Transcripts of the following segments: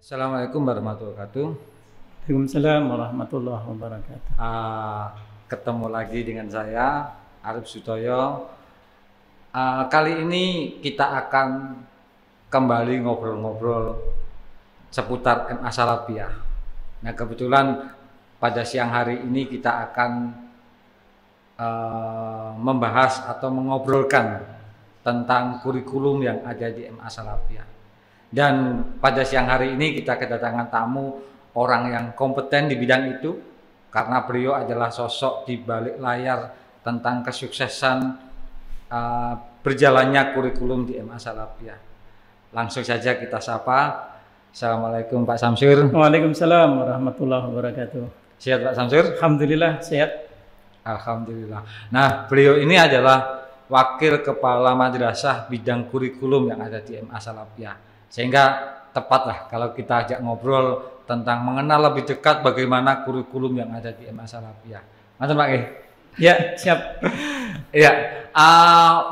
Assalamualaikum warahmatullahi wabarakatuh. Waalaikumsalam warahmatullahi wabarakatuh. Ketemu lagi dengan saya Arif Sutoyo. Kali ini kita akan kembali ngobrol-ngobrol seputar MA Salafiyah. Nah, kebetulan pada siang hari ini kita akan membahas atau mengobrolkan tentang kurikulum yang ada di MA Salafiyah. Dan pada siang hari ini kita kedatangan tamu orang yang kompeten di bidang itu, karena beliau adalah sosok di balik layar tentang kesuksesan berjalannya kurikulum di MA Salafiyah. Langsung saja kita sapa. Assalamualaikum Pak Samsur. Waalaikumsalam warahmatullahi wabarakatuh. Sehat Pak Samsur? Alhamdulillah sehat. Alhamdulillah. Nah, beliau ini adalah Wakil Kepala Madrasah bidang kurikulum yang ada di MA Salafiyah. Sehingga tepatlah kalau kita ajak ngobrol tentang mengenal lebih dekat bagaimana kurikulum yang ada di MA Salafiyah. Mantan Pak Ki? Ya, siap. Ya,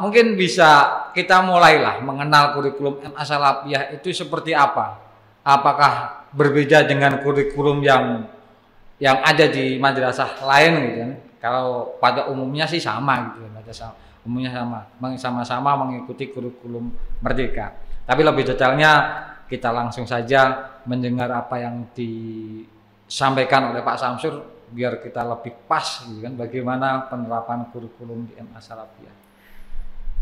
mungkin bisa kita mulailah mengenal kurikulum MA Salafiyah itu seperti apa. Apakah berbeda dengan kurikulum yang ada di madrasah lain gitu kan? Kalau pada umumnya sih sama gitu, madrasah umumnya sama-sama mengikuti kurikulum Merdeka. Tapi lebih detailnya kita langsung saja mendengar apa yang disampaikan oleh Pak Samsur biar kita lebih pas gitu kan, bagaimana penerapan kurikulum di MA Salafiyah.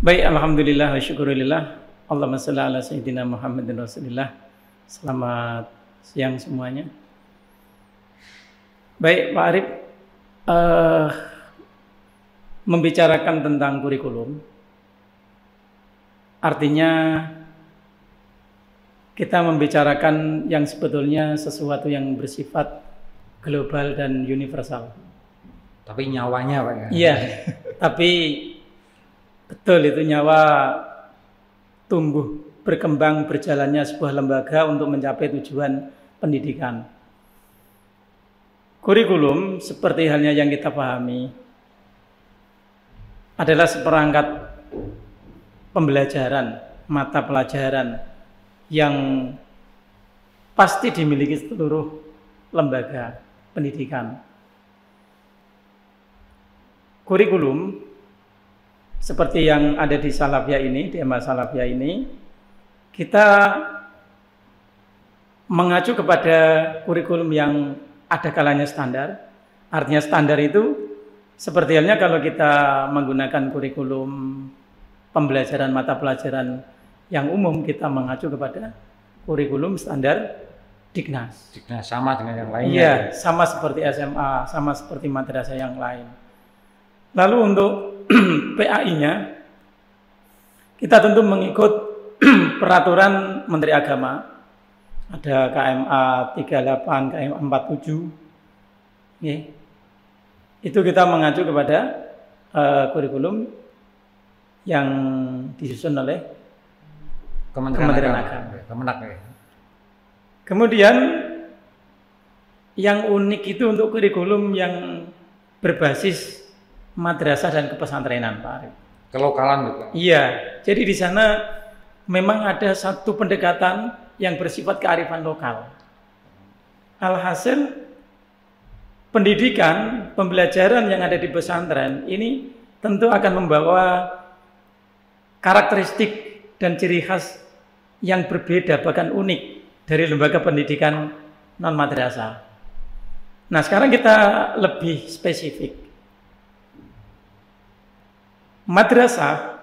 Baik, alhamdulillah wa syukurillah. Allahumma shalli ala sayyidina Muhammadin Rasulillah. Selamat siang semuanya. Baik, Pak Arif, membicarakan tentang kurikulum artinya kita membicarakan yang sebetulnya sesuatu yang bersifat global dan universal. Tapi nyawanya Pak ya? Iya, tapi betul itu nyawa tumbuh, berkembang, berjalannya sebuah lembaga untuk mencapai tujuan pendidikan. Kurikulum seperti halnya yang kita pahami adalah seperangkat pembelajaran, mata pelajaran yang pasti dimiliki seluruh lembaga pendidikan. Kurikulum seperti yang ada di Salafiyah ini, di MA Salafiyah ini, kita mengacu kepada kurikulum yang ada kalanya standar. Artinya standar itu seperti halnya kalau kita menggunakan kurikulum pembelajaran mata pelajaran yang umum, kita mengacu kepada kurikulum standar Dignas. Dignas sama dengan yang lainnya. Iya, sama seperti SMA, sama seperti madrasah yang lain. Lalu untuk PAI-nya, kita tentu mengikut peraturan Menteri Agama. Ada KMA 38, KMA 47. Ya. Itu kita mengacu kepada kurikulum yang disusun oleh Kementerian Agama. Kemenak ya. Kemudian yang unik itu untuk kurikulum yang berbasis madrasah dan kepesantrenan, Pak Arif. Kelokalan gitu. Iya, jadi di sana memang ada satu pendekatan yang bersifat kearifan lokal. Alhasil pendidikan, pembelajaran yang ada di pesantren ini tentu akan membawa karakteristik dan ciri khas yang berbeda, bahkan unik dari lembaga pendidikan non-madrasah. Nah, sekarang kita lebih spesifik. Madrasah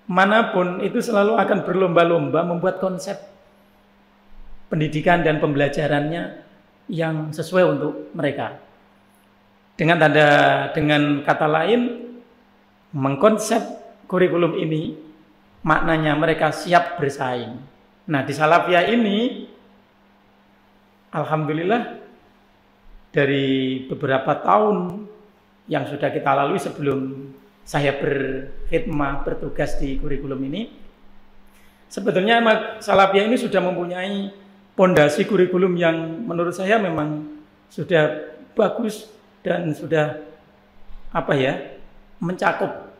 manapun itu selalu akan berlomba-lomba membuat konsep pendidikan dan pembelajarannya yang sesuai untuk mereka. Dengan kata lain, mengkonsep kurikulum ini maknanya mereka siap bersaing. Nah, di Salafiyah ini alhamdulillah dari beberapa tahun yang sudah kita lalui sebelum saya berkhidmah, bertugas di kurikulum ini, sebetulnya Salafiyah ini sudah mempunyai pondasi kurikulum yang menurut saya memang sudah bagus dan sudah mencakup,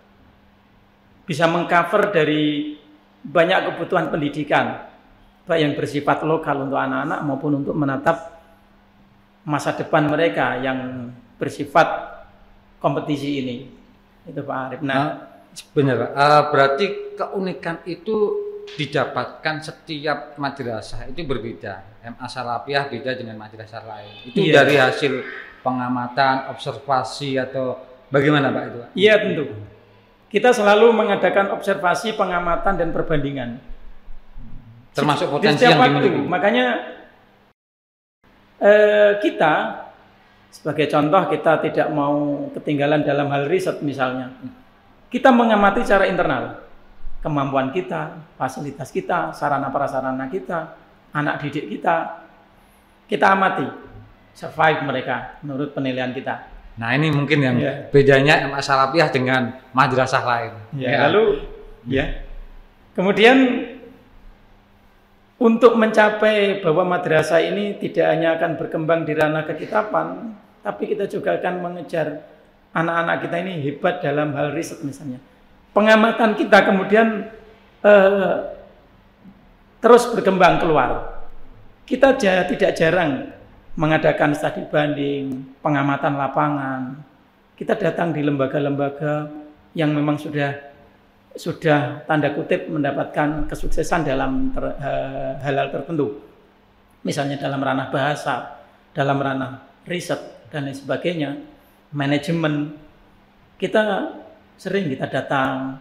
bisa mengcover dari banyak kebutuhan pendidikan, baik yang bersifat lokal untuk anak-anak maupun untuk menatap masa depan mereka yang bersifat kompetisi ini. Itu Pak Arif. Nah, benar. Berarti keunikan itu didapatkan setiap madrasah itu berbeda. MA Salafiyah beda dengan madrasah lain. Itu iya, dari hasil pengamatan, observasi atau bagaimana Pak itu? Pak? Iya tentu. Kita selalu mengadakan observasi, pengamatan dan perbandingan. Termasuk potensi yang dimiliki. Makanya kita sebagai contoh kita tidak mau ketinggalan dalam hal riset misalnya. Kita mengamati secara internal kemampuan kita, fasilitas kita, sarana prasarana kita, anak didik kita amati survive mereka menurut penilaian kita. Nah ini mungkin yang bedanya MA Salafiyah dengan madrasah lain. Lalu kemudian untuk mencapai bahwa madrasah ini tidak hanya akan berkembang di ranah kekitapan, tapi kita juga akan mengejar anak-anak kita ini hebat dalam hal riset misalnya. Pengamatan kita kemudian terus berkembang keluar. Kita tidak jarang mengadakan studi banding, pengamatan lapangan. Kita datang di lembaga-lembaga yang memang sudah tanda kutip mendapatkan kesuksesan dalam hal-hal tertentu. Misalnya dalam ranah bahasa, dalam ranah riset dan lain sebagainya, manajemen. Kita sering datang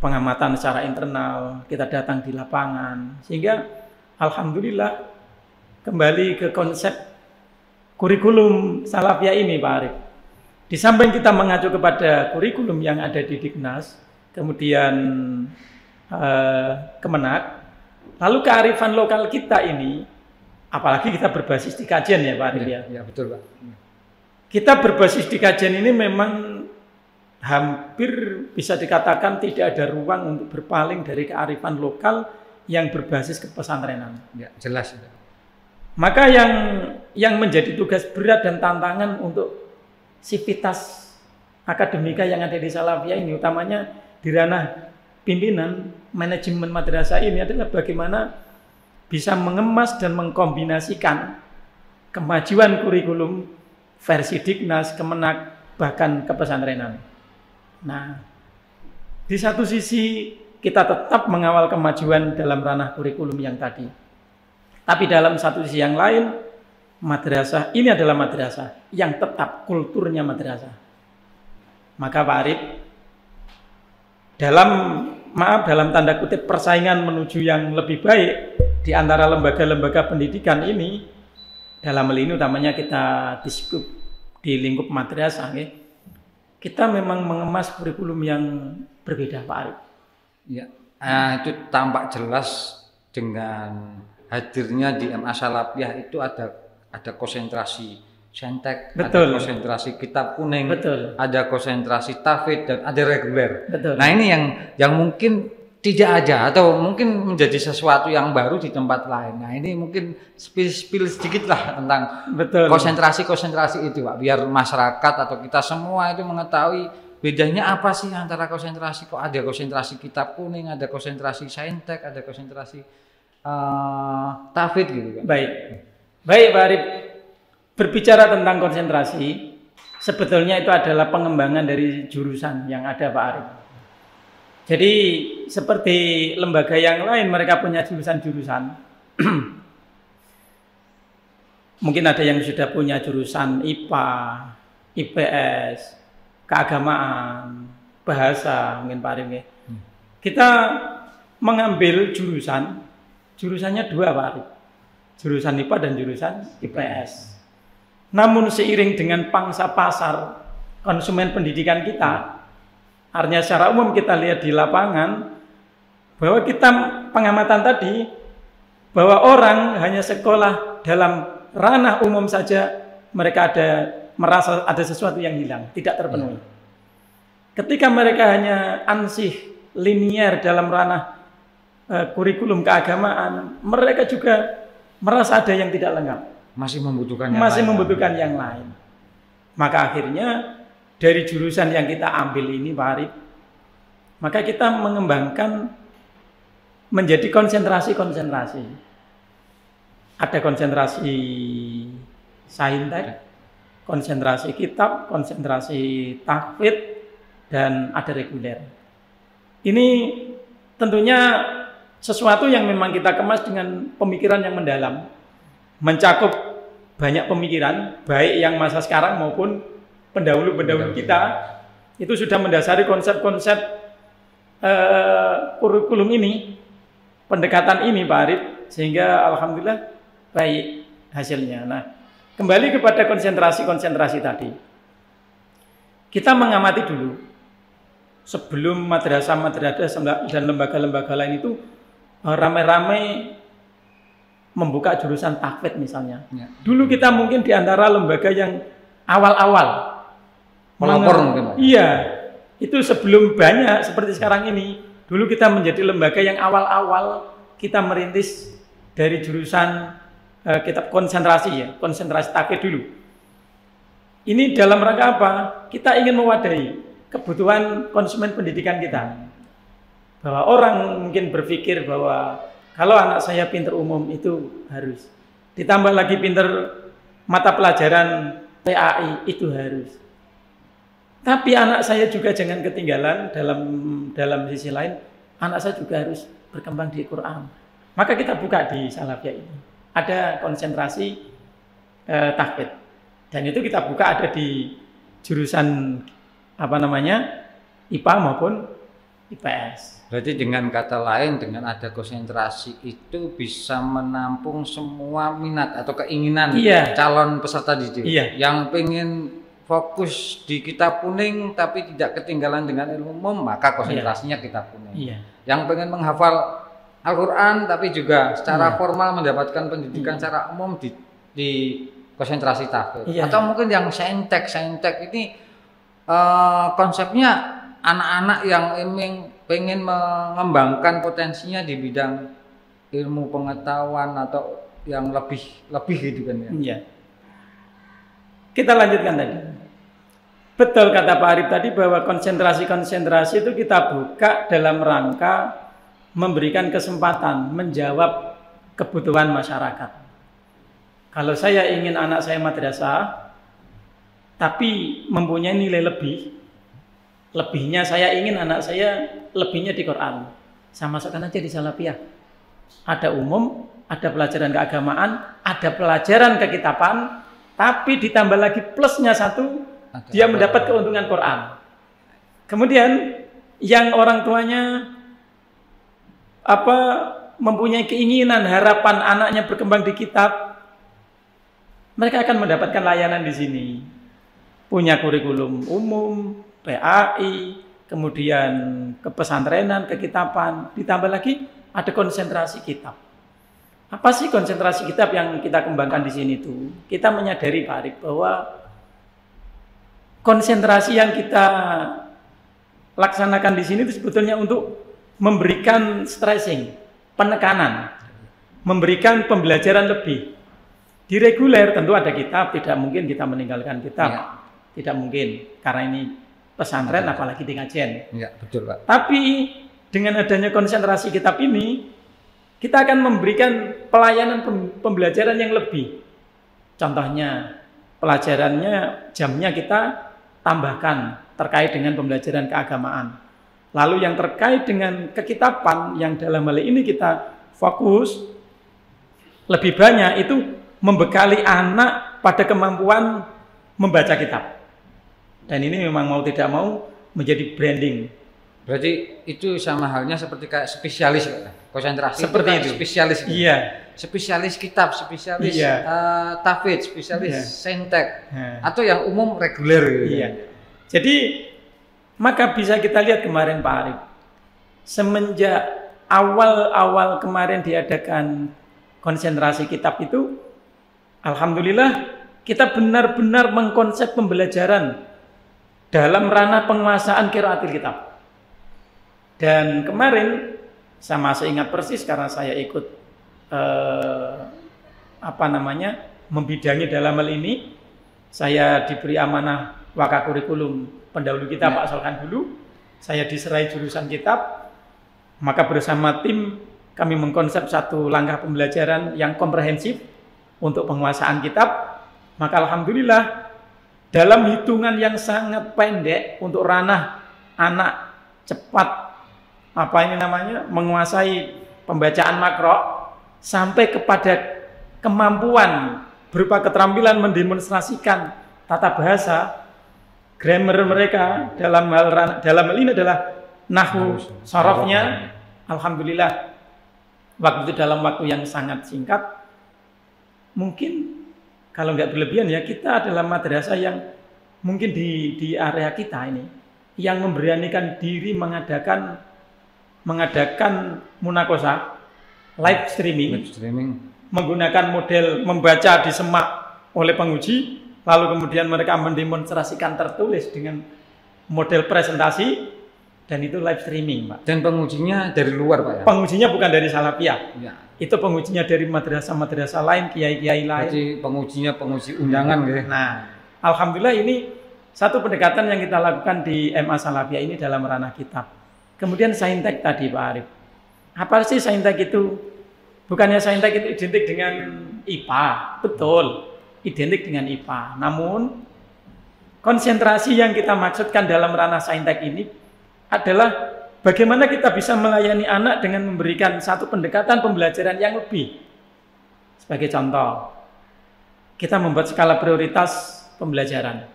pengamatan secara internal, kita datang di lapangan, sehingga alhamdulillah kembali ke konsep kurikulum Salafiyah ini Pak Arif. Di samping kita mengacu kepada kurikulum yang ada di Dignas, kemudian Kemenak, lalu kearifan lokal kita ini, apalagi kita berbasis di kajian ya Pak Arif ya. Ya betul Pak. Kita berbasis di kajian ini memang hampir bisa dikatakan tidak ada ruang untuk berpaling dari kearifan lokal yang berbasis kepesantrenan. Ya, jelas. Maka yang menjadi tugas berat dan tantangan untuk sivitas akademika yang ada di Salafiyah ini, utamanya di ranah pimpinan manajemen madrasah ini, adalah bagaimana bisa mengemas dan mengkombinasikan kemajuan kurikulum versi Dignas, Kemenak, bahkan kepesantrenan. Nah, di satu sisi kita tetap mengawal kemajuan dalam ranah kurikulum yang tadi. Tapi dalam satu sisi yang lain, madrasah ini adalah madrasah yang tetap kulturnya madrasah. Maka Pak Arif, dalam tanda kutip persaingan menuju yang lebih baik di antara lembaga-lembaga pendidikan ini, dalam hal ini utamanya kita di lingkup madrasah, kita memang mengemas kurikulum yang berbeda Pak Arif. Ya, itu tampak jelas dengan hadirnya di MA Salafiyah itu ada konsentrasi Sentek, betul, ada konsentrasi kitab kuning, betul, ada konsentrasi tafid dan ada reguler. Betul. Nah ini yang mungkin tidak ada atau mungkin menjadi sesuatu yang baru di tempat lain. Nah ini mungkin spill sedikit lah tentang konsentrasi itu Pak, biar masyarakat atau kita semua itu mengetahui bedanya apa sih antara konsentrasi, kok ada konsentrasi kitab kuning, ada konsentrasi saintek, ada konsentrasi tafid gitu kan. Baik Pak Arif, berbicara tentang konsentrasi, sebetulnya itu adalah pengembangan dari jurusan yang ada Pak Arif. Jadi seperti lembaga yang lain, mereka punya jurusan-jurusan. Mungkin ada yang sudah punya jurusan IPA, IPS, keagamaan, bahasa, mungkin Pak Arif. Kita mengambil jurusannya dua Pak Arif, jurusan IPA dan jurusan IPS. Namun seiring dengan pangsa pasar konsumen pendidikan kita, artinya secara umum kita lihat di lapangan bahwa kita pengamatan tadi bahwa orang hanya sekolah dalam ranah umum saja, mereka merasa ada sesuatu yang hilang, tidak terpenuhi. Ketika mereka hanya ansih linier dalam ranah kurikulum keagamaan, mereka juga merasa ada yang tidak lengkap, masih membutuhkan yang lain. Maka akhirnya dari jurusan yang kita ambil ini Pak Arif, maka kita mengembangkan menjadi konsentrasi. ada konsentrasi saintek, konsentrasi kitab, konsentrasi tahfidz, dan ada reguler. Ini tentunya sesuatu yang memang kita kemas dengan pemikiran yang mendalam, mencakup banyak pemikiran, baik yang masa sekarang maupun pendahulu-pendahulu kita, itu sudah mendasari konsep-konsep kurikulum ini, pendekatan ini Pak Arif, sehingga alhamdulillah baik hasilnya. Nah, kembali kepada konsentrasi-konsentrasi tadi, kita mengamati dulu sebelum madrasah dan lembaga-lembaga lain itu ramai-ramai membuka jurusan tahfidz misalnya. Ya. Dulu kita mungkin di antara lembaga yang awal-awal pelopor mungkin. Iya, itu sebelum banyak seperti sekarang ini. Dulu kita menjadi lembaga yang awal-awal kita merintis dari jurusan kitab konsentrasi ya, konsentrasi tahfidz dulu. Ini dalam rangka apa? Kita ingin mewadahi kebutuhan konsumen pendidikan kita. Bahwa orang mungkin berpikir bahwa kalau anak saya pinter umum itu harus. Ditambah lagi pinter mata pelajaran PAI itu harus. Tapi anak saya juga jangan ketinggalan dalam sisi lain, anak saya juga harus berkembang di Quran. Maka kita buka di Salafiyah ini. Ada konsentrasi tahfidz. Dan itu kita buka ada di jurusan IPA maupun IPS. Berarti dengan kata lain, dengan ada konsentrasi itu bisa menampung semua minat atau keinginan calon peserta didik yang pengen fokus di kitab kuning tapi tidak ketinggalan dengan ilmu umum, maka konsentrasinya kitab kuning. Yang pengen menghafal Al-Quran tapi juga secara formal mendapatkan pendidikan secara umum di konsentrasi tahfidz. Atau mungkin yang saintek ini konsepnya anak-anak yang pengen mengembangkan potensinya di bidang ilmu pengetahuan atau yang lebih gitu kan ya. Iya. Kita lanjutkan tadi. Betul kata Pak Arif tadi bahwa konsentrasi itu kita buka dalam rangka memberikan kesempatan menjawab kebutuhan masyarakat. Kalau saya ingin anak saya madrasah tapi mempunyai nilai lebihnya saya ingin anak saya lebihnya di Quran. Saya masukkan aja di Salafiyah. Ada umum, ada pelajaran keagamaan, ada pelajaran kekitaban, tapi ditambah lagi plusnya satu, dia mendapat keuntungan Quran. Kemudian yang orang tuanya mempunyai keinginan, harapan anaknya berkembang di kitab, mereka akan mendapatkan layanan di sini. Punya kurikulum umum, PAI, kemudian kepesantrenan, kekitaban, ditambah lagi ada konsentrasi kitab. Apa sih konsentrasi kitab yang kita kembangkan di sini tuh? Kita menyadari Pak Arif bahwa konsentrasi yang kita laksanakan di sini itu sebetulnya untuk memberikan stressing, penekanan, memberikan pembelajaran lebih. Di reguler tentu ada kitab, tidak mungkin kita meninggalkan kitab. Tidak mungkin, karena ini pesantren apalagi di kajian. Ya, betul Pak. Tapi dengan adanya konsentrasi kitab ini, kita akan memberikan pelayanan pembelajaran yang lebih. Contohnya, pelajarannya jamnya kita tambahkan terkait dengan pembelajaran keagamaan. Lalu yang terkait dengan kekitaban yang dalam hal ini kita fokus lebih banyak itu membekali anak pada kemampuan membaca kitab. Dan ini memang mau tidak mau menjadi branding. Berarti itu sama halnya seperti kayak spesialis konsentrasi. Seperti itu. Spesialis. Iya. Spesialis kitab, spesialis tahfidz, spesialis saintek, atau yang umum reguler. Gitu. Iya. Jadi maka bisa kita lihat kemarin Pak Arif, semenjak awal kemarin diadakan konsentrasi kitab itu, alhamdulillah kita benar-benar mengkonsep pembelajaran dalam ranah penguasaan qiraatil kitab. Dan kemarin saya masih ingat persis karena saya ikut membidangi dalam hal ini. Saya diberi amanah wakaf kurikulum pendahulu kita Pak Solkan dulu. Saya diserai jurusan kitab, maka bersama tim kami mengkonsep satu langkah pembelajaran yang komprehensif untuk penguasaan kitab. Maka alhamdulillah dalam hitungan yang sangat pendek untuk ranah anak cepat menguasai pembacaan makro sampai kepada kemampuan berupa keterampilan mendemonstrasikan tata bahasa, grammar mereka dalam hal ini adalah nahwu sorofnya. Alhamdulillah waktu itu dalam waktu yang sangat singkat, mungkin kalau nggak berlebihan ya, kita adalah madrasah yang mungkin di area kita ini yang memberanikan diri mengadakan munakosah live streaming menggunakan model membaca disemak oleh penguji, lalu kemudian mereka mendemonstrasikan tertulis dengan model presentasi, dan itu live streaming, Pak. Dan pengujinya dari luar, Pak ya? Pengujinya bukan dari Salafiyah. Ya. Itu pengujinya dari madrasah-madrasah lain, kiai-kiai lain. Jadi pengujinya penguji undangan gitu. Nah, alhamdulillah ini satu pendekatan yang kita lakukan di MA Salafiyah ini dalam ranah kitab. Kemudian saintek tadi, Pak Arif. Apa sih saintek itu? Bukannya saintek itu identik dengan IPA, betul, identik dengan IPA. Namun konsentrasi yang kita maksudkan dalam ranah saintek ini adalah bagaimana kita bisa melayani anak dengan memberikan satu pendekatan pembelajaran yang lebih. Sebagai contoh, kita membuat skala prioritas pembelajaran.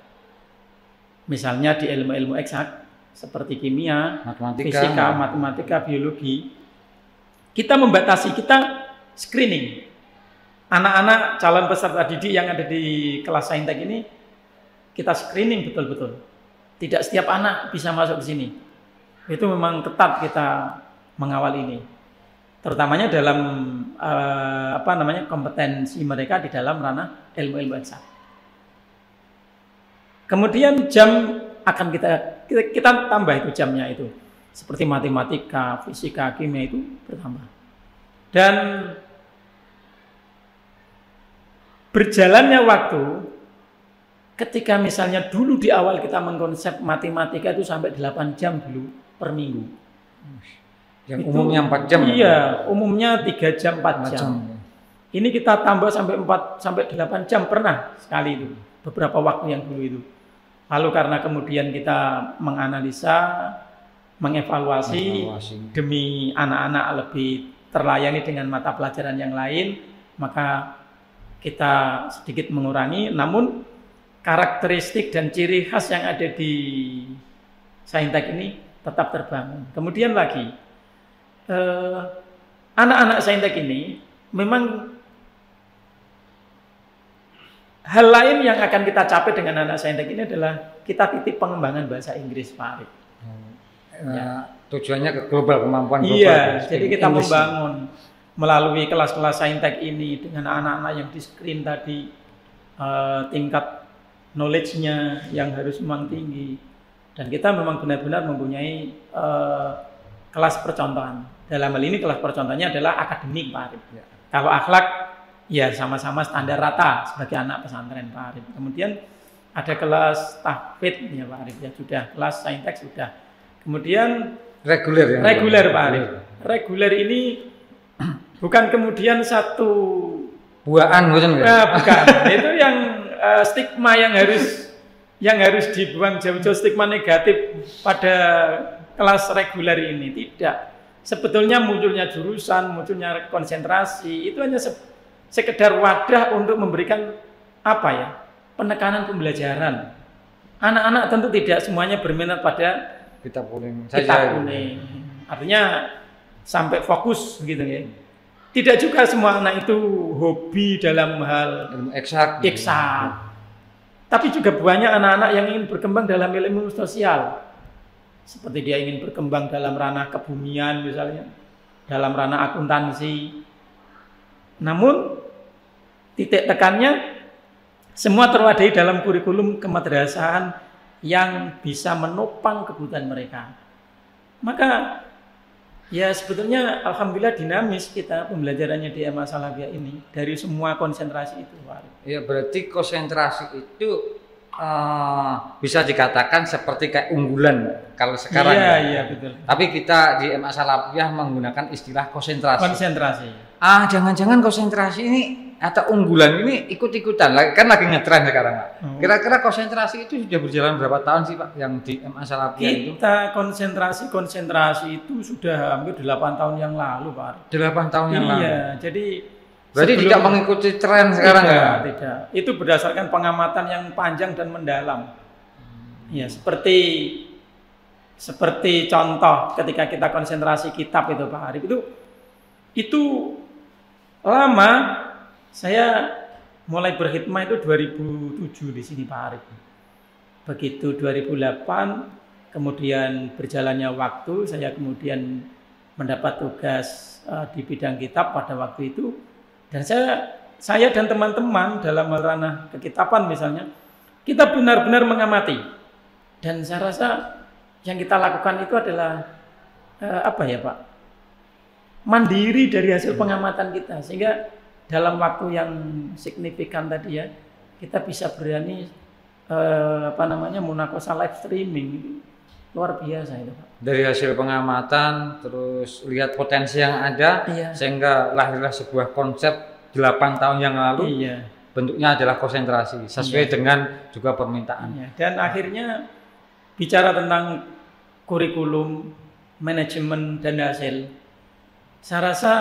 Misalnya di ilmu-ilmu eksak seperti kimia, fisika, matematika, biologi, kita membatasi, kita screening anak-anak calon peserta didik yang ada di kelas saintek ini, kita screening betul-betul. Tidak setiap anak bisa masuk ke sini. Itu memang ketat kita mengawal ini, terutamanya dalam kompetensi mereka di dalam ranah ilmu-ilmu eksak. Kemudian jam akan kita tambah itu jamnya itu, seperti matematika, fisika, kimia itu bertambah. Dan berjalannya waktu, ketika misalnya dulu di awal kita mengkonsep matematika itu sampai 8 jam dulu per minggu. Yang itu, umumnya 4 jam. Iya, umumnya 3 jam 4 jam. Ini kita tambah sampai 8 jam pernah sekali itu, beberapa waktu yang dulu itu. Lalu karena kemudian kita menganalisa, mengevaluasi demi anak-anak lebih terlayani dengan mata pelajaran yang lain, maka kita sedikit mengurangi. Namun karakteristik dan ciri khas yang ada di saintek ini tetap terbangun. Kemudian lagi, anak-anak saintek ini memang hal lain yang akan kita capai dengan anak saintek ini adalah kita titip pengembangan bahasa Inggris, Pak Arif. Tujuannya ke global, kemampuan global. Iya, jadi kita membangun melalui kelas-kelas saintek ini dengan anak-anak yang di screen tadi, tingkat knowledge-nya yang harus memang tinggi, dan kita memang benar-benar mempunyai kelas percontohan. Dalam hal ini kelas percontohannya adalah akademik, Pak Arif. Ya. Kalau akhlak ya sama-sama standar rata sebagai anak pesantren, Pak Arif. Kemudian ada kelas tahfidz ya, Pak Arif, ya sudah, kelas saintek sudah. Kemudian reguler ya. Reguler, Pak Arif. Reguler ini bukan kemudian satu buaan bukan? Bukan. Itu yang stigma yang harus dibuang jauh-jauh, stigma negatif pada kelas reguler ini. Tidak. Sebetulnya munculnya jurusan, munculnya konsentrasi itu hanya sekedar wadah untuk memberikan penekanan pembelajaran. Anak-anak tentu tidak semuanya berminat pada kitab kuning saja. Artinya sampai fokus gitu ya. Tidak juga semua anak itu hobi dalam hal eksak. Tapi juga banyak anak-anak yang ingin berkembang dalam ilmu sosial. Seperti dia ingin berkembang dalam ranah kebumian misalnya, dalam ranah akuntansi. Namun titik tekannya semua terwadahi dalam kurikulum kemadrasahan yang bisa menopang kebutuhan mereka. Maka ya sebetulnya alhamdulillah dinamis kita pembelajarannya di MA Salafiyah ini dari semua konsentrasi itu. Ya berarti konsentrasi itu bisa dikatakan seperti kayak unggulan kalau sekarang. Iya, ya. iya betul. Tapi kita di MA Salafiyah menggunakan istilah konsentrasi. Konsentrasi. Jangan-jangan konsentrasi ini atau unggulan ini ikut-ikutan, kan lagi ngetren sekarang, Pak. Kira-kira konsentrasi itu sudah berjalan berapa tahun sih, Pak, yang di MA Salafiyah itu? Kita konsentrasi itu sudah hampir 8 tahun yang lalu, Pak. 8 tahun yang lalu. Iya, jadi berarti tidak mengikuti tren sekarang ya? Tidak. Itu berdasarkan pengamatan yang panjang dan mendalam. Ya, seperti contoh ketika kita konsentrasi kitab itu Pak Arif itu lama. Saya mulai berkhidmah itu 2007 di sini Pak Arif. Begitu 2008 kemudian berjalannya waktu, saya kemudian mendapat tugas di bidang kitab pada waktu itu. Dan saya dan teman-teman dalam ranah kekitaban misalnya, kita benar-benar mengamati. Dan saya rasa yang kita lakukan itu adalah Pak? Mandiri dari hasil pengamatan kita, sehingga dalam waktu yang signifikan tadi ya, kita bisa berani munakosah live streaming. Luar biasa itu Pak. Dari hasil pengamatan, terus lihat potensi yang ada, sehingga lahirlah sebuah konsep 8 tahun yang lalu. Bentuknya adalah konsentrasi, sesuai dengan juga permintaan. Dan akhirnya bicara tentang kurikulum, manajemen dan hasil, saya rasa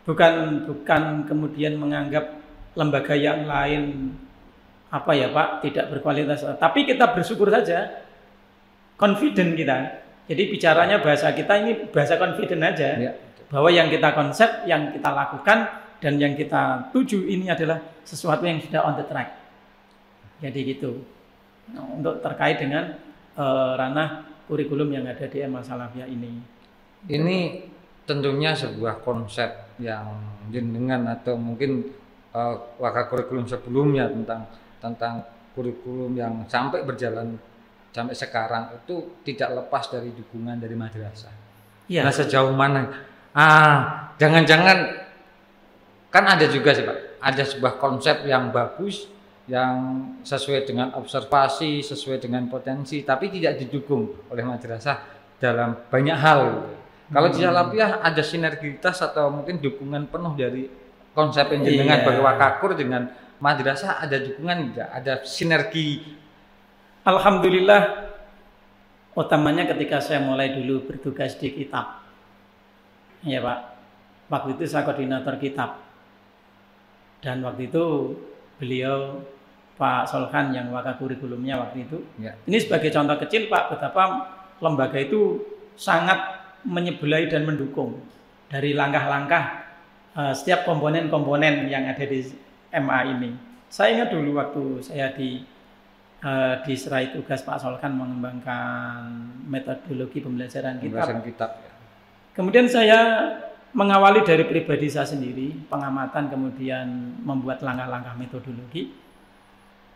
bukan kemudian menganggap lembaga yang lain Pak tidak berkualitas, tapi kita bersyukur saja. Confident kita. Jadi bicaranya bahasa kita ini bahasa confident aja. Bahwa yang kita konsep, yang kita lakukan dan yang kita tuju ini adalah sesuatu yang sudah on the track. Jadi gitu. Untuk terkait dengan ranah kurikulum yang ada di MA Salafiyah ini. Ini tentunya sebuah konsep yang jenengan atau mungkin wakil kurikulum sebelumnya tentang kurikulum yang sampai berjalan sampai sekarang itu tidak lepas dari dukungan dari madrasah. Nah sejauh mana? Jangan-jangan kan ada juga sih Pak, ada sebuah konsep yang bagus, yang sesuai dengan observasi, sesuai dengan potensi, tapi tidak didukung oleh madrasah dalam banyak hal. Kalau di Salafiyah ada sinergitas atau mungkin dukungan penuh dari konsep jenengan bagi wakakur dengan madrasah, ada dukungan tidak? Ada sinergi? Alhamdulillah, utamanya ketika saya mulai dulu bertugas di kitab. Ya Pak, waktu itu saya koordinator kitab. Dan waktu itu beliau Pak Solhan yang wakil kurikulumnya waktu itu. Ini sebagai contoh kecil Pak, betapa lembaga itu sangat menyebelai dan mendukung dari langkah-langkah setiap komponen-komponen yang ada di MA ini. Saya ingat dulu waktu saya diserai tugas Pak Solkan mengembangkan metodologi pembelajaran kitab. Kemudian saya mengawali dari pribadi saya sendiri, pengamatan, kemudian membuat langkah-langkah metodologi.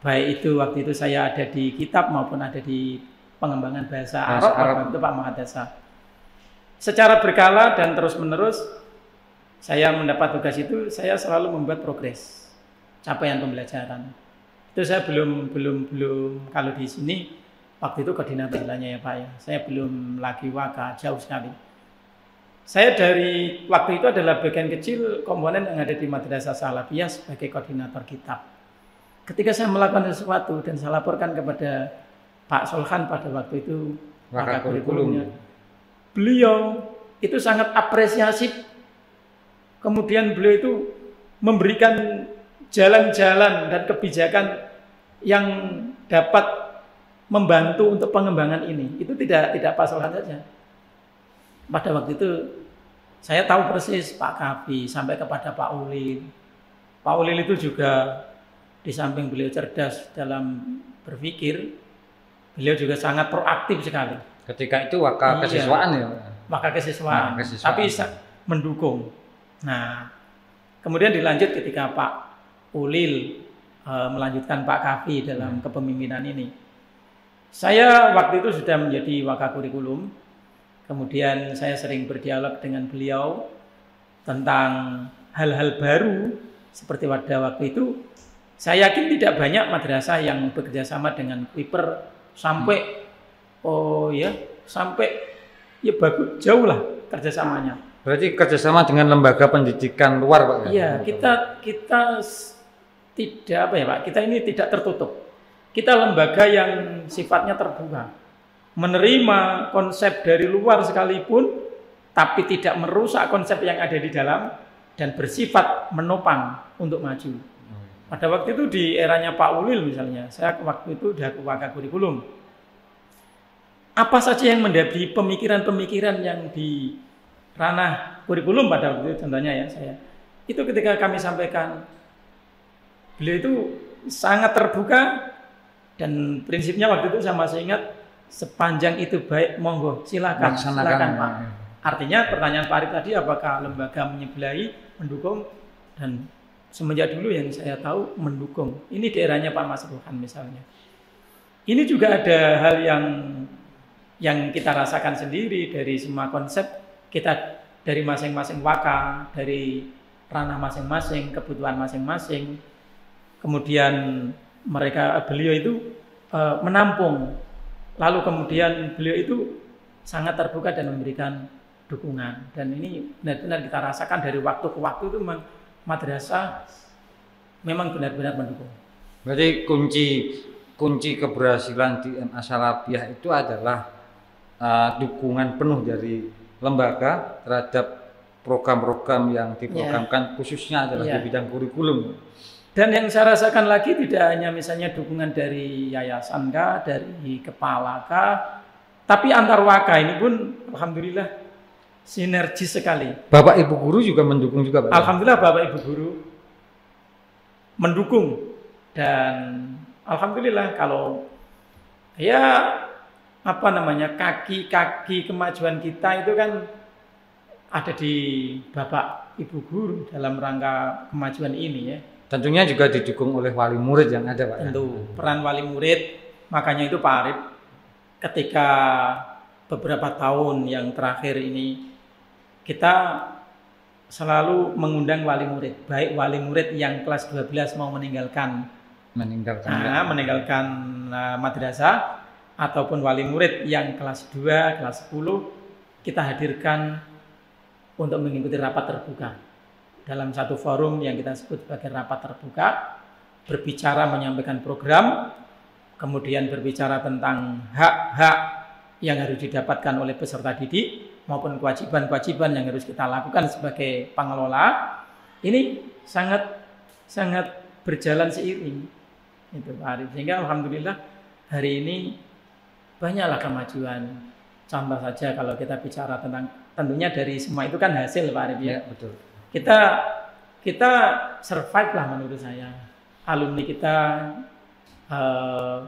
Baik itu waktu itu saya ada di kitab maupun ada di pengembangan bahasa Arab itu Pak Mahadasa. Secara berkala dan terus-menerus saya mendapat tugas itu, saya selalu membuat progres capaian pembelajaran. Itu saya belum kalau di sini waktu itu koordinator istilahnya ya Pak ya. Saya belum lagi waka, jauh sekali. Saya dari waktu itu adalah bagian kecil komponen yang ada di Madrasah Salafiyah sebagai koordinator kitab. Ketika saya melakukan sesuatu dan saya laporkan kepada Pak Solhan pada waktu itu wakil kurikulumnya, beliau itu sangat apresiatif. Kemudian beliau itu memberikan jalan-jalan dan kebijakan yang dapat membantu untuk pengembangan ini. Itu tidak Pak Solhan saja. Pada waktu itu saya tahu persis Pak Kafi sampai kepada Pak Ulil. Pak Ulil itu juga di samping beliau cerdas dalam berpikir, beliau juga sangat proaktif sekali. Ketika itu wakil kesiswaan ya? Wakil kesiswaan. Tapi mendukung. Nah, kemudian dilanjut ketika Pak Ulil melanjutkan Pak Kafi dalam kepemimpinan ini. Saya waktu itu sudah menjadi wakil kurikulum. Kemudian saya sering berdialog dengan beliau tentang hal-hal baru seperti pada waktu itu Saya yakin tidak banyak madrasah yang bekerja sama dengan Kuiper sampai sampai ya bagus jauh lah kerjasamanya. Berarti kerjasama dengan lembaga pendidikan luar, Pak? Iya, kita tidak apa ya, Pak? Kita ini tidak tertutup. Kita lembaga yang sifatnya terbuka, menerima konsep dari luar sekalipun, tapi tidak merusak konsep yang ada di dalam dan bersifat menopang untuk maju. Pada waktu itu di eranya Pak Ulil misalnya, saya waktu itu di Waka Kurikulum. Apa saja yang menjadi pemikiran-pemikiran yang di ranah kurikulum pada waktu itu, contohnya ya saya, itu ketika kami sampaikan, beliau itu sangat terbuka dan prinsipnya waktu itu saya masih ingat, sepanjang itu baik, monggo silakan Pak. Artinya pertanyaan Pak Arif tadi, apakah lembaga menyebelahi, mendukung, dan semenjak dulu yang saya tahu mendukung. Ini daerahnya Pak Mas Ruhan misalnya. Ini juga ada hal yang kita rasakan sendiri dari semua konsep kita, dari masing-masing waka, dari ranah masing-masing, kebutuhan masing-masing. Kemudian beliau itu menampung. Lalu kemudian beliau itu sangat terbuka dan memberikan dukungan. Dan ini benar-benar kita rasakan dari waktu ke waktu itu madrasah memang benar-benar mendukung. Berarti kunci keberhasilan di MA Salafiyah itu adalah dukungan penuh dari lembaga terhadap program-program yang diprogramkan, khususnya adalah di bidang kurikulum. Dan yang saya rasakan lagi tidak hanya misalnya dukungan dari yayasan kah, dari kepala kah, tapi antar waka ini pun alhamdulillah sinergis sekali. Bapak Ibu guru juga mendukung juga, Pak? Alhamdulillah Bapak Ibu guru mendukung, dan alhamdulillah kalau kaki-kaki kemajuan kita itu kan ada di Bapak Ibu guru dalam rangka kemajuan ini ya. Tentunya juga didukung oleh wali murid yang ada, Pak. Tentu peran wali murid, makanya itu Pak Arif ketika beberapa tahun yang terakhir ini kita selalu mengundang wali murid, baik wali murid yang kelas 12 mau meninggalkan madrasah, ataupun wali murid yang kelas 2, kelas 10, kita hadirkan untuk mengikuti rapat terbuka dalam satu forum yang kita sebut sebagai rapat terbuka, berbicara menyampaikan program, kemudian berbicara tentang hak-hak yang harus didapatkan oleh peserta didik maupun kewajiban-kewajiban yang harus kita lakukan sebagai pengelola. Ini sangat berjalan seiring itu Pak Arif, sehingga alhamdulillah hari ini banyaklah kemajuan. Contoh saja kalau kita bicara tentang, tentunya dari semua itu kan hasil Pak Arif ya. Betul. Kita survive lah menurut saya. Alumni kita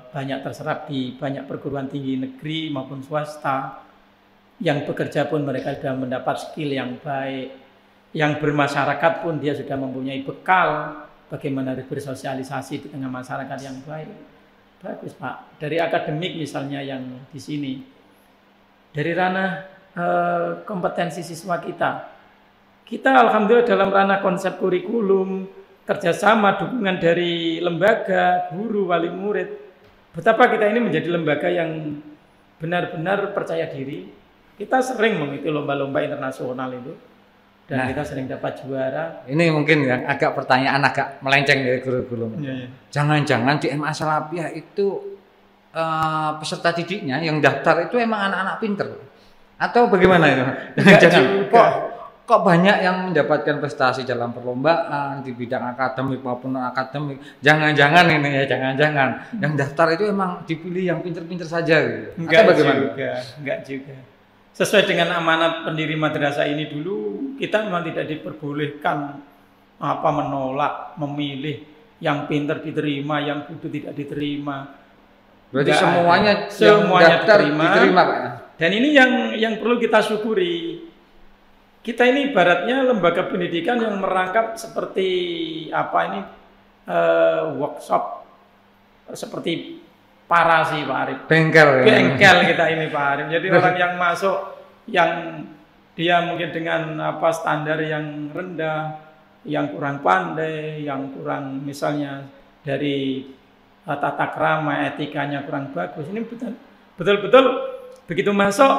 banyak terserap di banyak perguruan tinggi negeri maupun swasta. Yang bekerja pun mereka sudah mendapat skill yang baik. Yang bermasyarakat pun dia sudah mempunyai bekal bagaimana bersosialisasi di tengah masyarakat yang baik. Bagus Pak. Dari akademik misalnya yang di sini, dari ranah kompetensi siswa kita alhamdulillah dalam ranah konsep kurikulum, kerjasama, dukungan dari lembaga, guru, wali murid, betapa kita ini menjadi lembaga yang benar-benar percaya diri. Kita sering mengikuti lomba-lomba internasional itu, dan kita sering dapat juara. Ini mungkin yang pertanyaan agak melenceng dari kurikulum. Jangan-jangan di MA Salafiyah itu peserta didiknya yang daftar itu emang anak-anak pinter atau bagaimana itu? Jangan kok banyak yang mendapatkan prestasi dalam perlombaan di bidang akademik maupun non akademik. Jangan-jangan yang daftar itu emang dipilih yang pinter-pinter saja gitu. Enggak juga. Sesuai dengan amanat pendiri madrasah ini dulu, kita memang tidak diperbolehkan menolak, memilih yang pinter diterima, yang bodoh tidak diterima. Berarti semuanya diterima Pak. Dan ini yang perlu kita syukuri. Kita ini ibaratnya lembaga pendidikan yang merangkap seperti workshop seperti parasi Pak Arif. Bengkel kita ini Pak Arif. Jadi orang yang masuk yang dia mungkin dengan standar yang rendah, yang kurang pandai, yang kurang misalnya dari tata krama, etikanya kurang bagus. Ini betul-betul begitu masuk,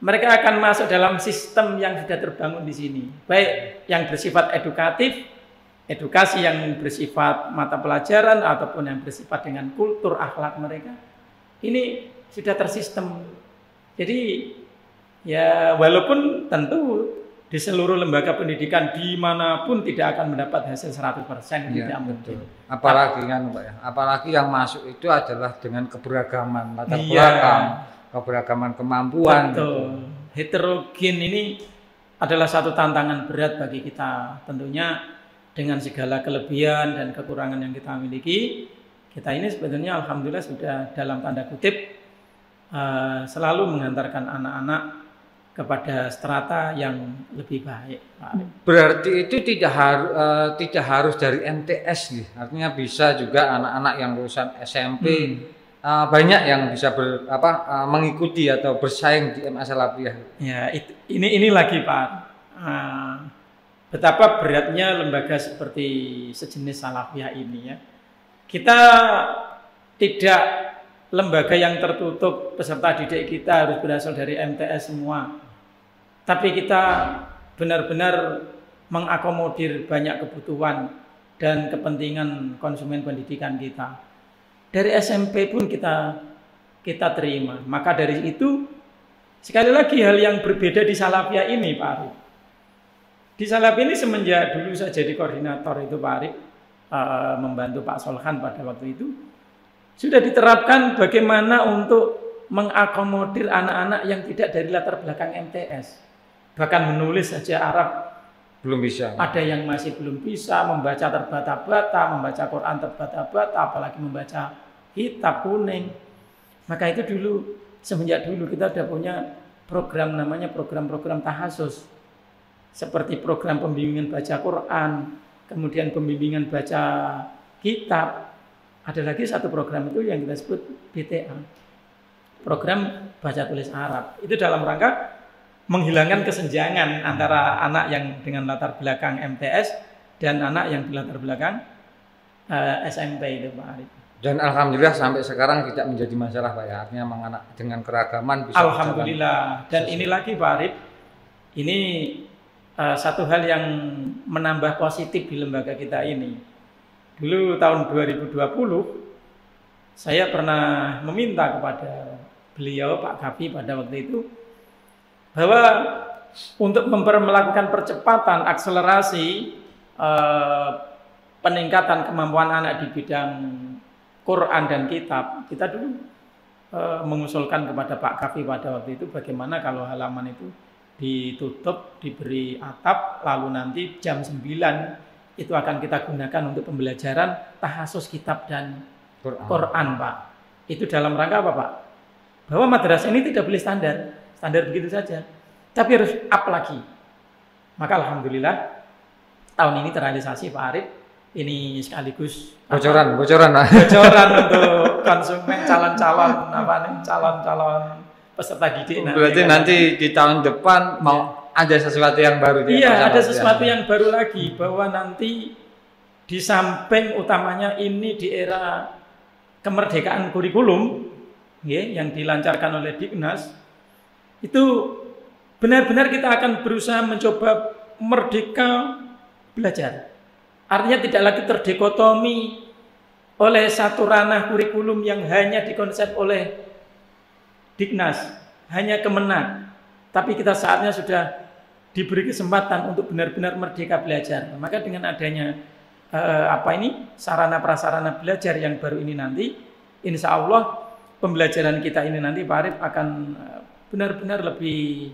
mereka akan masuk dalam sistem yang sudah terbangun di sini. Baik yang bersifat edukatif, edukasi yang bersifat mata pelajaran, ataupun yang bersifat dengan kultur akhlak mereka. Ini sudah tersistem. Jadi ya walaupun tentu di seluruh lembaga pendidikan dimanapun tidak akan mendapat hasil 100%, Ya, tidak betul. mungkin. Apalagi kan Pak ya, apalagi yang masuk itu adalah dengan keberagaman latar Iya. belakang, keberagaman kemampuan. Betul. Heterogen ini adalah satu tantangan berat bagi kita. Tentunya dengan segala kelebihan dan kekurangan yang kita miliki, kita ini sebetulnya alhamdulillah sudah dalam tanda kutip selalu menghantarkan anak-anak kepada strata yang lebih baik, Pak. Berarti itu tidak harus dari MTS nih. Artinya bisa juga anak-anak yang lulusan SMP banyak yang bisa mengikuti atau bersaing di MA Salafiyah. Ya, ini lagi Pak. Betapa beratnya lembaga seperti sejenis Salafiyah ini ya. Kita tidak lembaga yang tertutup, peserta didik kita harus berasal dari MTS semua. Tapi kita benar-benar mengakomodir banyak kebutuhan dan kepentingan konsumen pendidikan kita. Dari SMP pun kita terima. Maka dari itu sekali lagi hal yang berbeda di Salafiyah ini Pak Arif. Di Salafiyah ini semenjak dulu saya jadi koordinator itu Pak Arif, membantu Pak Solhan pada waktu itu, sudah diterapkan bagaimana untuk mengakomodir anak-anak yang tidak dari latar belakang MTS. Bahkan menulis saja Arab belum bisa. Ada yang masih belum bisa membaca terbata-bata, membaca Quran terbata-bata, apalagi membaca kitab kuning. Maka itu dulu, semenjak dulu kita sudah punya program namanya program-program tahasus. Seperti program pembimbingan baca Quran, kemudian pembimbingan baca kitab. Ada lagi satu program itu yang kita sebut BTA, program baca tulis Arab. Itu dalam rangka menghilangkan kesenjangan antara anak yang dengan latar belakang MTS dan anak yang di latar belakang SMP itu Pak Arif. Dan alhamdulillah sampai sekarang tidak menjadi masalah Pak ya. Artinya anak dengan keragaman bisa alhamdulillah. Dan ini lagi Pak Arif, ini satu hal yang menambah positif di lembaga kita ini. Dulu tahun 2020 saya pernah meminta kepada beliau Pak Kafi pada waktu itu bahwa untuk melakukan percepatan akselerasi peningkatan kemampuan anak di bidang Quran dan kitab, kita dulu mengusulkan kepada Pak Kafi pada waktu itu bagaimana kalau halaman itu ditutup, diberi atap, lalu nanti jam 9 itu akan kita gunakan untuk pembelajaran tahasus kitab dan Quran Pak. Itu dalam rangka apa Pak? Bahwa madrasah ini tidak boleh standar begitu saja, tapi harus up lagi. Maka alhamdulillah tahun ini terrealisasi Pak Arif. Ini sekaligus bocoran untuk konsumen calon peserta didik. Berarti nanti di tahun depan mau ada sesuatu yang baru. Iya, ada sesuatu yang baru lagi, bahwa nanti di samping utamanya ini di era kemerdekaan kurikulum yang dilancarkan oleh Dignas, itu benar-benar kita akan berusaha mencoba merdeka belajar. Artinya tidak lagi terdikotomi oleh satu ranah kurikulum yang hanya dikonsep oleh Dignas, hanya Kemenak. Tapi kita saatnya sudah diberi kesempatan untuk benar-benar merdeka belajar. Maka dengan adanya sarana prasarana belajar yang baru ini nanti, insya Allah pembelajaran kita ini nanti Pak Arif akan benar-benar lebih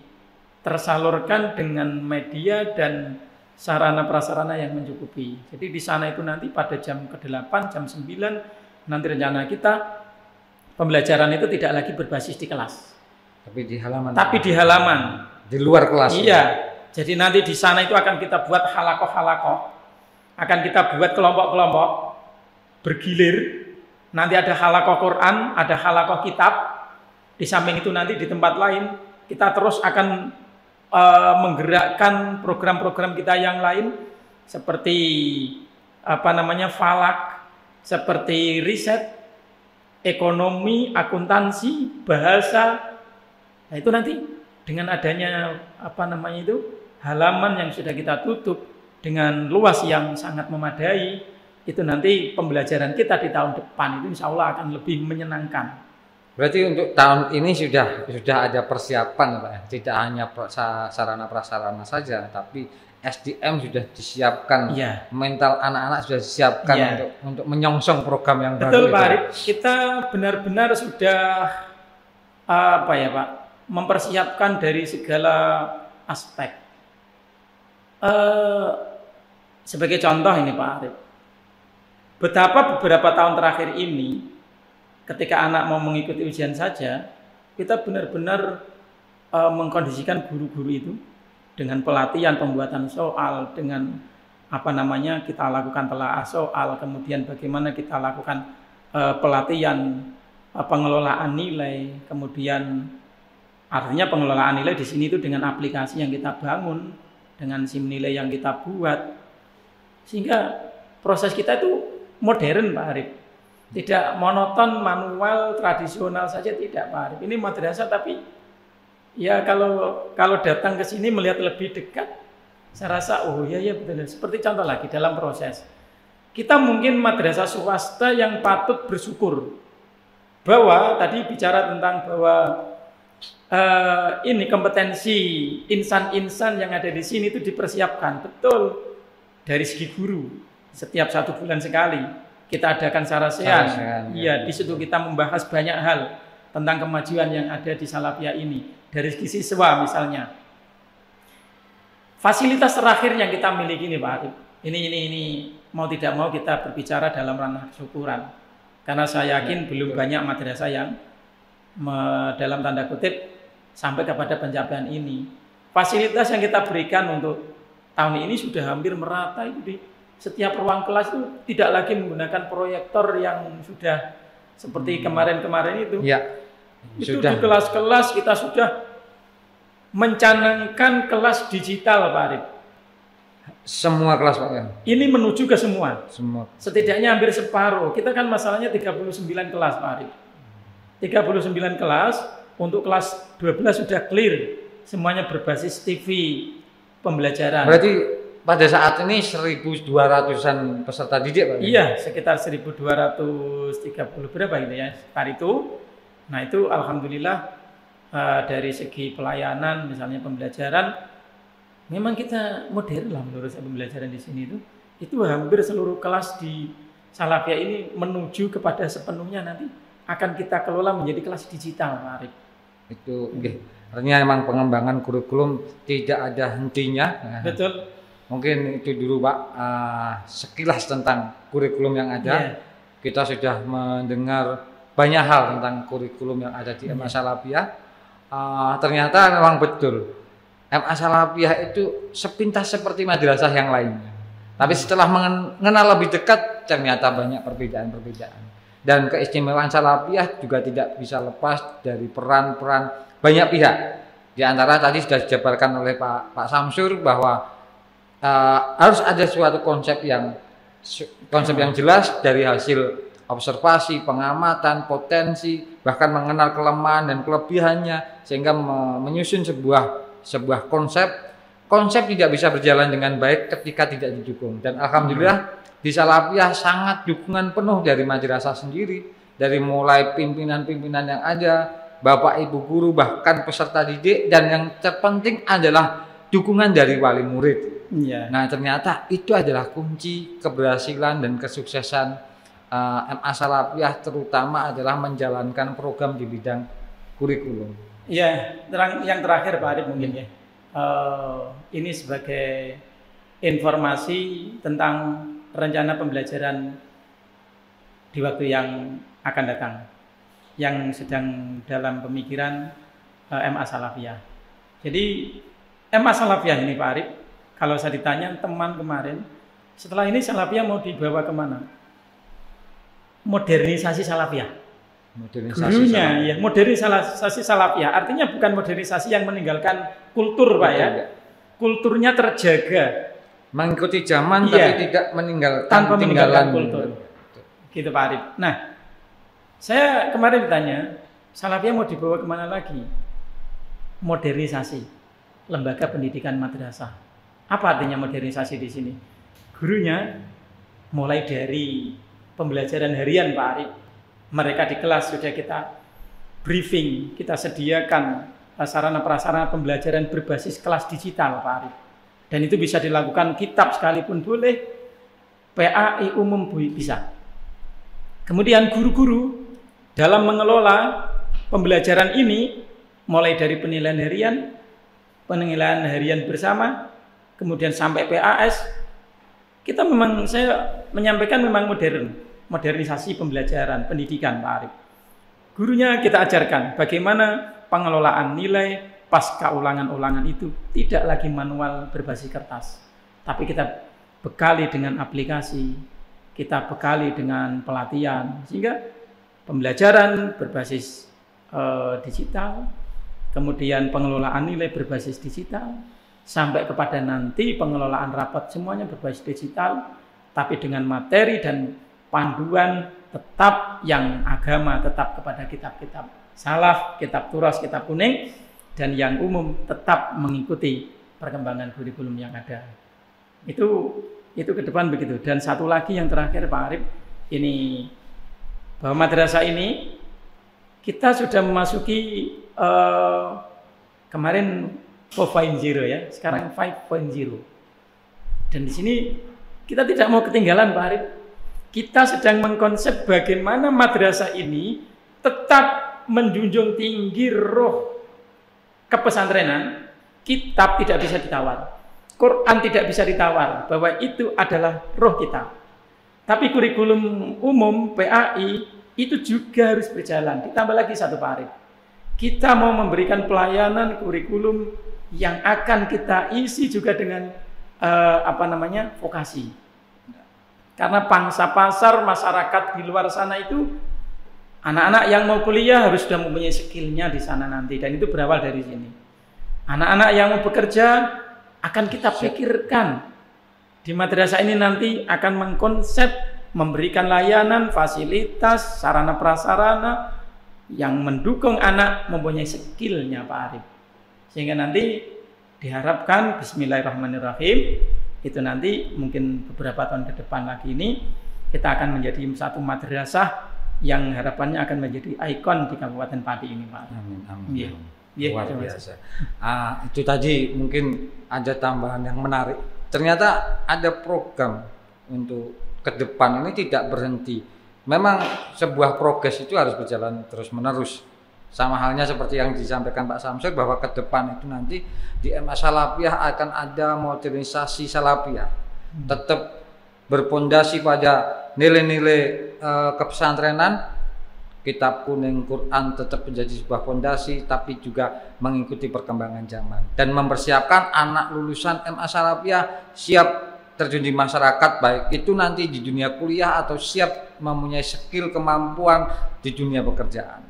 tersalurkan dengan media dan sarana prasarana yang mencukupi. Jadi di sana itu nanti pada jam ke-8, jam 9 nanti rencana kita pembelajaran itu tidak lagi berbasis di kelas, tapi di halaman. Di luar kelas. Iya. Ya. Jadi nanti di sana itu akan kita buat halakoh. Akan kita buat kelompok-kelompok bergilir. Nanti ada halakoh Quran, ada halakoh kitab. Di samping itu nanti di tempat lain kita terus akan menggerakkan program-program kita yang lain seperti falak, seperti riset, ekonomi, akuntansi, bahasa. Nah, itu nanti dengan adanya halaman yang sudah kita tutup dengan luas yang sangat memadai, itu nanti pembelajaran kita di tahun depan itu insya Allah akan lebih menyenangkan. Berarti untuk tahun ini sudah ada persiapan Pak ya? Tidak hanya sarana prasarana saja, tapi SDM sudah disiapkan, mental anak-anak sudah disiapkan untuk menyongsong program yang baru. Betul Pak Arif, kita benar-benar sudah mempersiapkan dari segala aspek. Sebagai contoh ini Pak Arif, betapa beberapa tahun terakhir ini ketika anak mau mengikuti ujian saja, kita benar-benar mengkondisikan guru-guru itu dengan pelatihan pembuatan soal, dengan kita lakukan telaah soal, kemudian bagaimana kita lakukan pelatihan pengelolaan nilai, kemudian artinya pengelolaan nilai di sini itu dengan aplikasi yang kita bangun, dengan SIM nilai yang kita buat, sehingga proses kita itu modern Pak Arif. Tidak monoton, manual, tradisional saja, tidak Pak Arif. Ini madrasah tapi ya kalau datang ke sini melihat lebih dekat, saya rasa oh iya betul. Seperti contoh lagi dalam proses. Kita mungkin madrasah swasta yang patut bersyukur bahwa tadi bicara tentang bahwa ini kompetensi insan-insan yang ada di sini itu dipersiapkan betul dari segi guru. Setiap 1 bulan sekali kita adakan sarasehan. Iya, di situ kita membahas banyak hal tentang kemajuan yang ada di Salafiyah ini. Dari segi siswa misalnya. Fasilitas terakhir yang kita miliki ini Pak Arif. Ini mau tidak mau kita berbicara dalam ranah syukuran. Karena saya yakin belum banyak madrasah yang dalam tanda kutip sampai kepada pencapaian ini. Fasilitas yang kita berikan untuk tahun ini sudah hampir merata itu di setiap ruang kelas itu tidak lagi menggunakan proyektor yang sudah seperti kemarin-kemarin itu. Ya, itu sudah. Di kelas-kelas kita sudah mencanangkan kelas digital Pak Arif. Semua kelas Pak ya? Ini menuju ke semua. Semua. Setidaknya hampir separuh. Kita kan masalahnya 39 kelas Pak Arif. 39 kelas, untuk kelas 12 sudah clear. Semuanya berbasis TV pembelajaran. Berarti pada saat ini 1.200-an peserta didik Pak? Iya, sekitar 1.230 berapa gitu ya hari itu. Nah itu alhamdulillah dari segi pelayanan misalnya pembelajaran memang kita modern lah menurut saya pembelajaran di sini itu hampir seluruh kelas di Salafiyah ini menuju kepada sepenuhnya nanti akan kita kelola menjadi kelas digital Pak Arif. Itu artinya memang pengembangan kurikulum tidak ada hentinya. Betul. Mungkin itu dulu Pak, sekilas tentang kurikulum yang ada. Kita sudah mendengar banyak hal tentang kurikulum yang ada di MA Salafiyah. Ternyata memang betul, MA Salafiyah itu sepintas seperti madrasah yang lainnya. Tapi setelah mengenal lebih dekat, ternyata banyak perbedaan-perbedaan. Dan keistimewaan Salafiyah juga tidak bisa lepas dari peran-peran banyak pihak. Di antara tadi sudah dijabarkan oleh Pak Samsur bahwa harus ada suatu konsep yang jelas dari hasil observasi, pengamatan, potensi, bahkan mengenal kelemahan dan kelebihannya sehingga menyusun sebuah konsep tidak bisa berjalan dengan baik ketika tidak didukung. Dan alhamdulillah di Salafiyah sangat dukungan penuh dari madrasah sendiri, dari mulai pimpinan-pimpinan yang ada, Bapak Ibu guru, bahkan peserta didik, dan yang terpenting adalah dukungan dari wali murid. Nah ternyata itu adalah kunci keberhasilan dan kesuksesan MA Salafiyah, terutama adalah menjalankan program di bidang kurikulum. Iya, yang terakhir Pak Arif mungkin ya. Ini sebagai informasi tentang rencana pembelajaran di waktu yang akan datang, yang sedang dalam pemikiran MA Salafiyah. Jadi MA Salafiyah ini Pak Arif, kalau saya ditanya teman kemarin, setelah ini Salafiyah mau dibawa kemana? Modernisasi Salafiyah. Gurunya ya, modernisasi Salafiyah. Artinya bukan modernisasi yang meninggalkan kultur Pak ya. Kulturnya terjaga. Mengikuti zaman tapi tidak meninggalkan kultur. Gitu Pak Arif. Nah, saya kemarin ditanya, Salafiyah mau dibawa kemana lagi? Modernisasi lembaga pendidikan madrasah. Apa artinya modernisasi di sini? Gurunya mulai dari pembelajaran harian Pak Arif. Mereka di kelas sudah kita briefing, kita sediakan sarana prasarana pembelajaran berbasis kelas digital Pak Arif. Dan itu bisa dilakukan kitab sekalipun boleh, PAI umum bisa. Kemudian guru-guru dalam mengelola pembelajaran ini mulai dari penilaian harian bersama, kemudian sampai PAS, kita memang, saya menyampaikan memang modernisasi pembelajaran pendidikan Pak Arif. Gurunya kita ajarkan bagaimana pengelolaan nilai pasca ulangan-ulangan itu tidak lagi manual berbasis kertas, tapi kita bekali dengan aplikasi, kita bekali dengan pelatihan, sehingga pembelajaran berbasis digital, kemudian pengelolaan nilai berbasis digital, sampai kepada nanti pengelolaan rapat semuanya berbasis digital, tapi dengan materi dan panduan tetap yang agama, tetap kepada kitab-kitab salaf, kitab turas, kitab kuning, dan yang umum tetap mengikuti perkembangan kurikulum yang ada. Itu ke depan begitu. Dan satu lagi yang terakhir Pak Arif, ini bahwa madrasah ini kita sudah memasuki kemarin 4.0 ya, sekarang 5.0. Dan di sini kita tidak mau ketinggalan Pak Arif. Kita sedang mengkonsep bagaimana madrasah ini tetap menjunjung tinggi roh kepesantrenan. Kitab tidak bisa ditawar, Quran tidak bisa ditawar, bahwa itu adalah roh kita. Tapi kurikulum umum PAI itu juga harus berjalan. Ditambah lagi satu Pak Arif, kita mau memberikan pelayanan kurikulum yang akan kita isi juga dengan vokasi. Karena pangsa pasar masyarakat di luar sana itu anak-anak yang mau kuliah harus sudah mempunyai skillnya di sana nanti, dan itu berawal dari sini. Anak-anak yang mau bekerja akan kita pikirkan di madrasah ini nanti akan mengkonsep memberikan layanan, fasilitas, sarana prasarana yang mendukung anak mempunyai skillnya Pak Arif. Sehingga nanti diharapkan bismillahirrahmanirrahim itu nanti mungkin beberapa tahun ke depan lagi ini kita akan menjadi satu madrasah yang harapannya akan menjadi ikon di Kabupaten Pati ini Pak. Amin, amin. Yeah. Luar biasa. Itu tadi mungkin ada tambahan yang menarik. Ternyata ada program untuk ke depan ini tidak berhenti. Memang sebuah progres itu harus berjalan terus menerus. Sama halnya seperti yang disampaikan Pak Samsur bahwa ke depan itu nanti di MA Salafiyah akan ada modernisasi Salafiyah. Tetap berpondasi pada nilai-nilai kepesantrenan, kitab kuning Quran tetap menjadi sebuah pondasi, tapi juga mengikuti perkembangan zaman dan mempersiapkan anak lulusan MA Salafiyah siap terjun di masyarakat, baik itu nanti di dunia kuliah atau siap mempunyai skill kemampuan di dunia pekerjaan.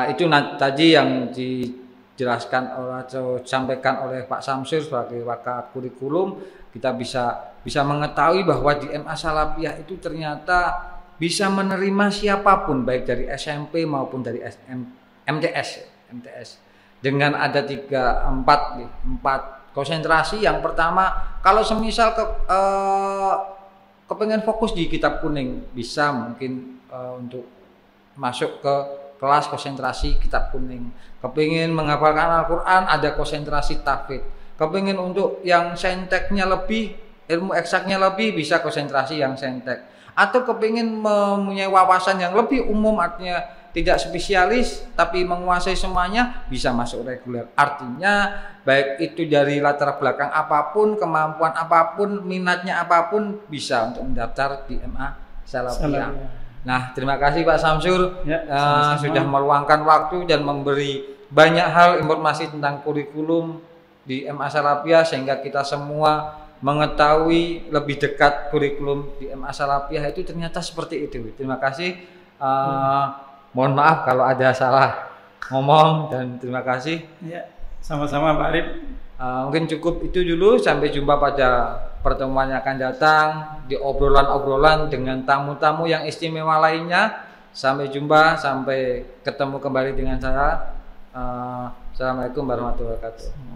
Itu tadi yang dijelaskan atau disampaikan oleh Pak Samsur sebagai wakil kurikulum. Kita bisa mengetahui bahwa di MA Salafiyah itu ternyata bisa menerima siapapun, baik dari SMP maupun dari MTS. Dengan ada 4 konsentrasi. Yang pertama, kalau semisal kepengen fokus di kitab kuning, bisa mungkin untuk masuk ke kelas konsentrasi kitab kuning. Kepingin menghafalkan Al-Quran, ada konsentrasi tahfidz. Kepingin untuk yang senteknya lebih, ilmu eksaknya lebih, bisa konsentrasi yang sentek. Atau kepingin mempunyai wawasan yang lebih umum, artinya tidak spesialis tapi menguasai semuanya, bisa masuk reguler. Artinya baik itu dari latar belakang apapun, kemampuan apapun, minatnya apapun, bisa untuk mendaftar di MA Salafiyah. Nah, terima kasih Pak Samsur sudah meluangkan waktu dan memberi banyak hal informasi tentang kurikulum di MA Salafiyah sehingga kita semua mengetahui lebih dekat kurikulum di MA Salafiyah itu ternyata seperti itu. Terima kasih. Mohon maaf kalau ada salah ngomong dan terima kasih. Ya, sama-sama Pak Arif. Mungkin cukup itu dulu. Sampai jumpa pada pertemuan yang akan datang di obrolan-obrolan dengan tamu-tamu yang istimewa lainnya. Sampai jumpa, sampai ketemu kembali dengan saya. Assalamualaikum warahmatullahi wabarakatuh.